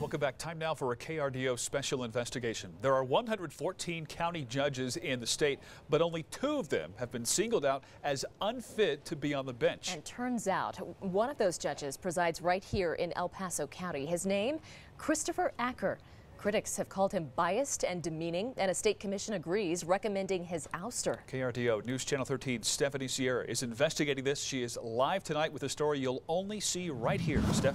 Welcome back. Time now for a KRDO special investigation. There are 114 county judges in the state, but only 2 of them have been singled out as unfit to be on the bench. And turns out one of those judges presides right here in El Paso County. His name, Christopher Acker. Critics have called him biased and demeaning, and a state commission agrees, recommending his ouster. KRDO News Channel 13 Stephanie Sierra is investigating this. She is live tonight with a story you'll only see right here. Steph.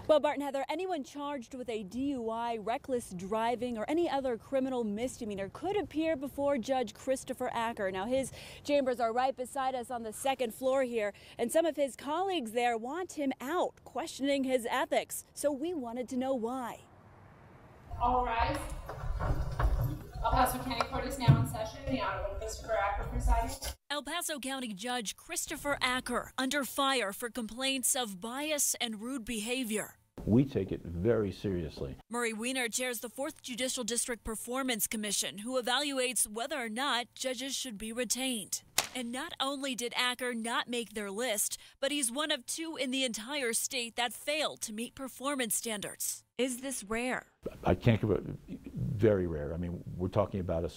Well, Bart and Heather, anyone charged with a DUI, reckless driving, or any other criminal misdemeanor could appear before Judge Christopher Acker. Now, his chambers are right beside us on the 2nd floor here, and some of his colleagues there want him out, questioning his ethics. So we wanted to know why. All rise. El Paso County Court is now in session. The Honorable Christopher Acker presiding. El Paso County Judge Christopher Acker under fire for complaints of bias and rude behavior. We take it very seriously. Murray Weiner chairs the 4th Judicial District Performance Commission, who evaluates whether or not judges should be retained. And not only did Acker not make their list, but he's one of 2 in the entire state that failed to meet performance standards. Is this rare? I can't give it. Very rare. I mean, we're talking about a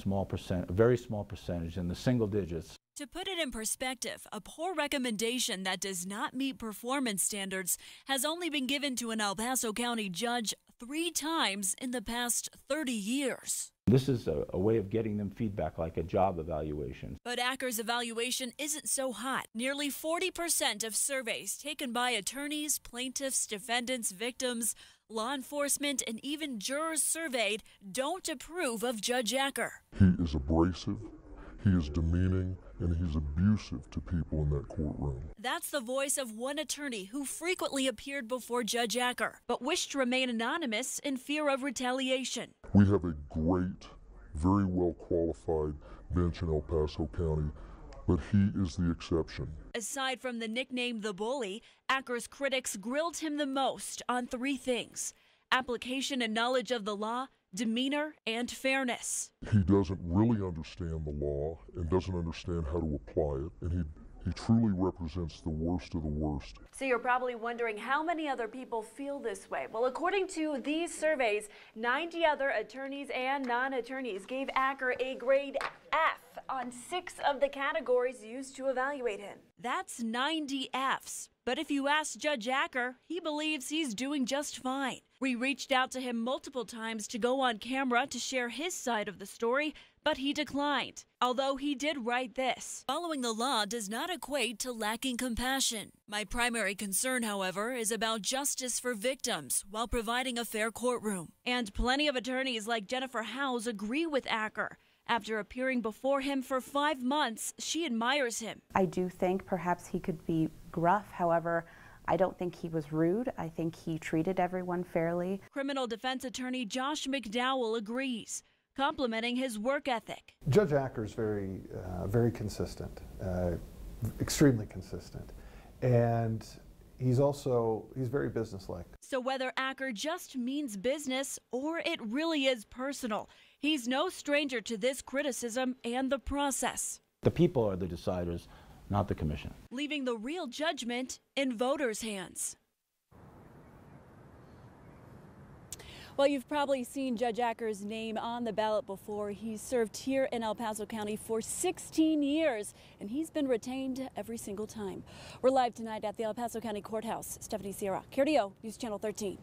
very small percentage in the single digits. To put it in perspective, a poor recommendation that does not meet performance standards has only been given to an El Paso County judge 3 times in the past 30 years. This is a way of getting them feedback, like a job evaluation. But Acker's evaluation isn't so hot. Nearly 40% of surveys taken by attorneys, plaintiffs, defendants, victims, law enforcement, and even jurors surveyed don't approve of Judge Acker. He is abrasive, he is demeaning, and he's abusive to people in that courtroom. That's the voice of one attorney who frequently appeared before Judge Acker, but wished to remain anonymous in fear of retaliation. We have a great, very well qualified bench in El Paso County, but he is the exception. Aside from the nickname The Bully, Acker's critics grilled him the most on 3 things: application and knowledge of the law, demeanor, and fairness. He doesn't really understand the law and doesn't understand how to apply it, and he truly represents the worst of the worst. So you're probably wondering how many other people feel this way. Well, according to these surveys, 90 other attorneys and non-attorneys gave Acker a grade F on 6 of the categories used to evaluate him. That's 90 Fs. But if you ask Judge Acker, he believes he's doing just fine. We reached out to him multiple times to go on camera to share his side of the story, but he declined. Although he did write this: "Following the law does not equate to lacking compassion. My primary concern, however, is about justice for victims while providing a fair courtroom." And plenty of attorneys like Jennifer Howes agree with Acker. After appearing before him for 5 months, she admires him. I do think perhaps he could be gruff. However, I don't think he was rude. I think he treated everyone fairly. Criminal defense attorney Josh McDowell agrees, complimenting his work ethic. Judge Acker is very consistent, extremely consistent, and he's very businesslike. So whether Acker just means business or it really is personal, he's no stranger to this criticism and the process. The people are the deciders, not the commission. Leaving the real judgment in voters' hands. Well, you've probably seen Judge Acker's name on the ballot before. He's served here in El Paso County for 16 years, and he's been retained every single time. We're live tonight at the El Paso County Courthouse. Stephanie Sierra, KRDO News Channel 13.